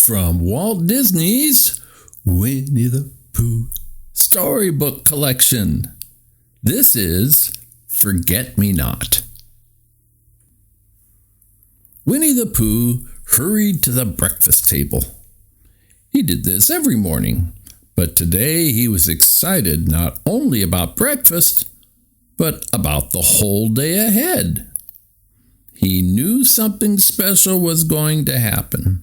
from Walt Disney's Winnie the Pooh storybook collection. This is Forget Me Not. Winnie the Pooh hurried to the breakfast table. He did this every morning, but today he was excited not only about breakfast, but about the whole day ahead. He knew something special was going to happen.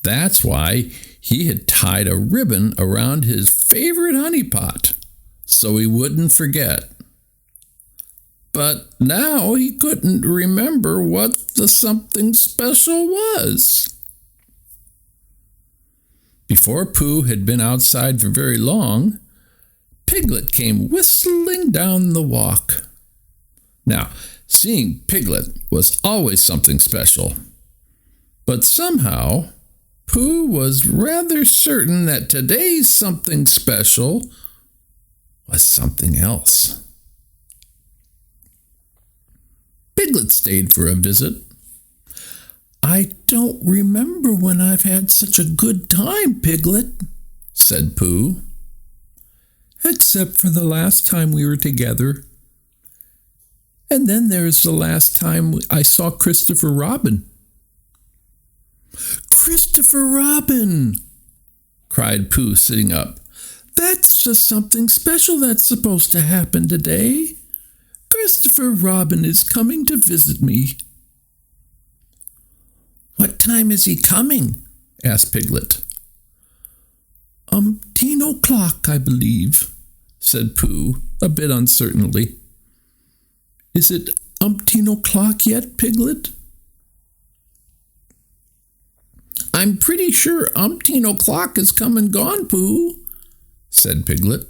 That's why he had tied a ribbon around his favorite honey pot, so he wouldn't forget. But now he couldn't remember what the something special was. Before Pooh had been outside for very long, Piglet came whistling down the walk. Now, seeing Piglet was always something special, but somehow Pooh was rather certain that today's something special was something else. Piglet stayed for a visit. "I don't remember when I've had such a good time, Piglet," said Pooh. "Except for the last time we were together. And then there's the last time I saw Christopher Robin." "Christopher Robin!" cried Pooh, sitting up. "That's just something special that's supposed to happen today. Christopher Robin is coming to visit me." "What time is he coming?" asked Piglet. 'O'clock, I believe," said Pooh, a bit uncertainly. "Is it o'clock yet, Piglet?" "I'm pretty sure o'clock has come and gone, Pooh," said Piglet.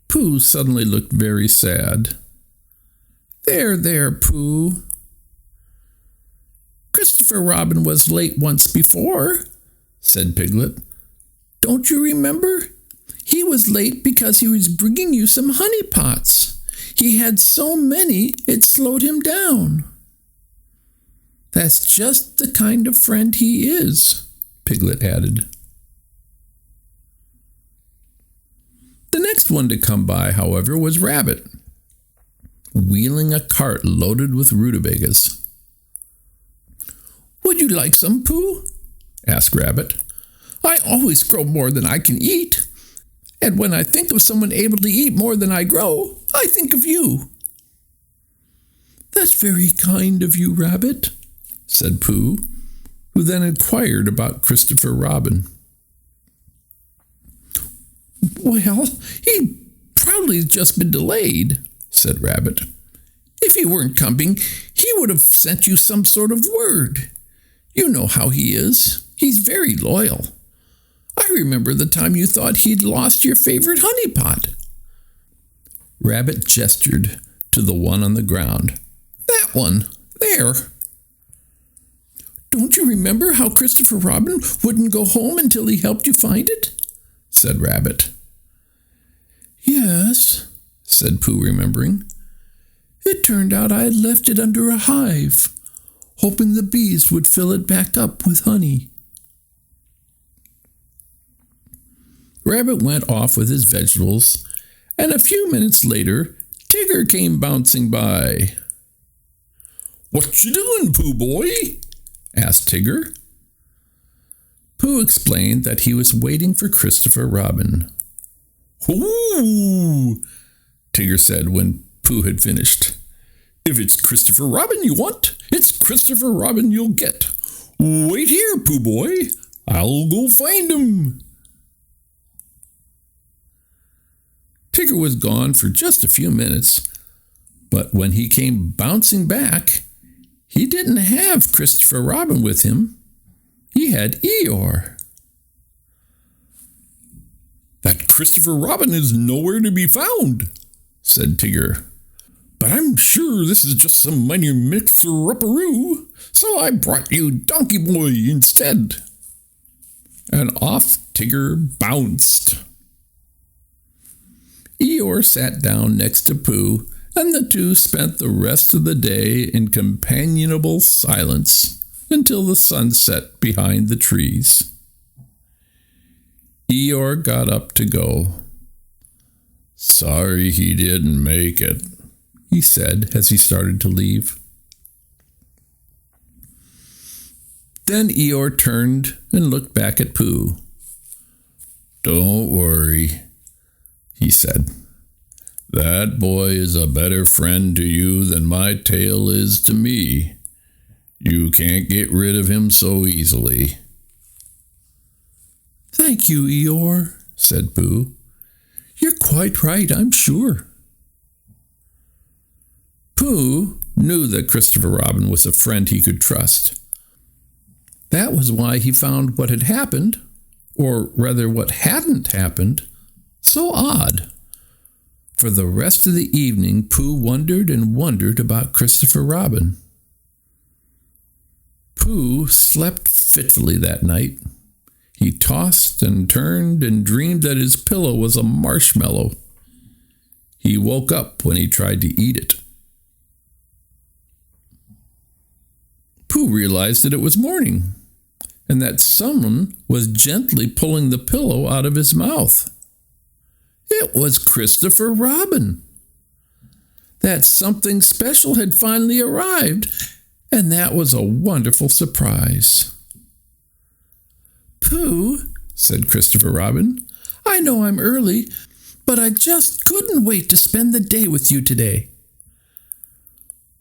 Pooh suddenly looked very sad. There, Pooh. "Christopher Robin was late once before," said Piglet. "Don't you remember? He was late because he was bringing you some honey pots. He had so many it slowed him down." "That's just the kind of friend he is," Piglet added. The next one to come by, however, was Rabbit, wheeling a cart loaded with rutabagas. "Would you like some, Pooh?" asked Rabbit. "I always grow more than I can eat, and when I think of someone able to eat more than I grow, I think of you." "That's very kind of you, Rabbit," said Pooh, who then inquired about Christopher Robin. "Well, he'd probably just been delayed," said Rabbit. "If he weren't coming, he would have sent you some sort of word. You know how he is. He's very loyal. I remember the time you thought he'd lost your favorite honey pot." Rabbit gestured to the one on the ground. "That one, there." "Don't you remember how Christopher Robin wouldn't go home until he helped you find it?" said Rabbit. "Yes," said Pooh, remembering. "It turned out I had left it under a hive, hoping the bees would fill it back up with honey." Rabbit went off with his vegetables, and a few minutes later, Tigger came bouncing by. "What you doing, Pooh boy?" asked Tigger. Pooh explained that he was waiting for Christopher Robin. "Ooh," Tigger said when Pooh had finished. "If it's Christopher Robin you want, it's Christopher Robin you'll get. Wait here, Pooh boy. I'll go find him." Tigger was gone for just a few minutes, but when he came bouncing back, he didn't have Christopher Robin with him. He had Eeyore. "That Christopher Robin is nowhere to be found," said Tigger. "But I'm sure this is just some minor mixer-upperoo, so I brought you Donkey Boy instead." And off Tigger bounced. Eeyore sat down next to Pooh, and the two spent the rest of the day in companionable silence. until the sun set behind the trees. Eeyore got up to go. "Sorry he didn't make it," he said as he started to leave. Then Eeyore turned and looked back at Pooh. "Don't worry," he said. "That boy is a better friend to you than my tail is to me. You can't get rid of him so easily." "Thank you, Eeyore," said Pooh. "You're quite right, I'm sure." Pooh knew that Christopher Robin was a friend he could trust. That was why he found what had happened, or rather what hadn't happened, so odd. For the rest of the evening, Pooh wondered and wondered about Christopher Robin. Pooh slept fitfully that night. He tossed and turned and dreamed that his pillow was a marshmallow. He woke up when he tried to eat it. Pooh realized that it was morning, and that someone was gently pulling the pillow out of his mouth. It was Christopher Robin. That something special had finally arrived, and that was a wonderful surprise. "Pooh," said Christopher Robin, "I know I'm early, but I just couldn't wait to spend the day with you today."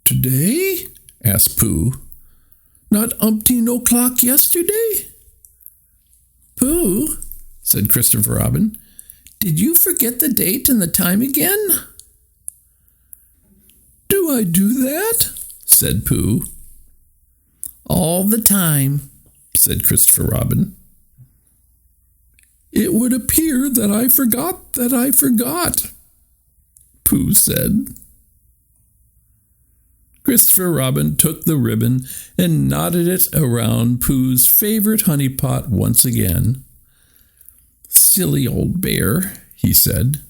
"Today?" asked Pooh. "Not umpteen o'clock yesterday?" "Pooh," said Christopher Robin, "did you forget the date and the time again?" "Do I do that?" said Pooh. "All the time," said Christopher Robin. "It would appear that I forgot," Pooh said. Christopher Robin took the ribbon and knotted it around Pooh's favorite honey pot once again. "Silly old bear," he said.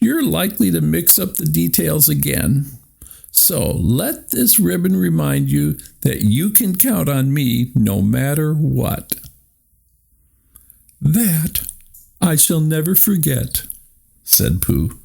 "You're likely to mix up the details again. So let this ribbon remind you that you can count on me no matter what." "That I shall never forget," said Pooh.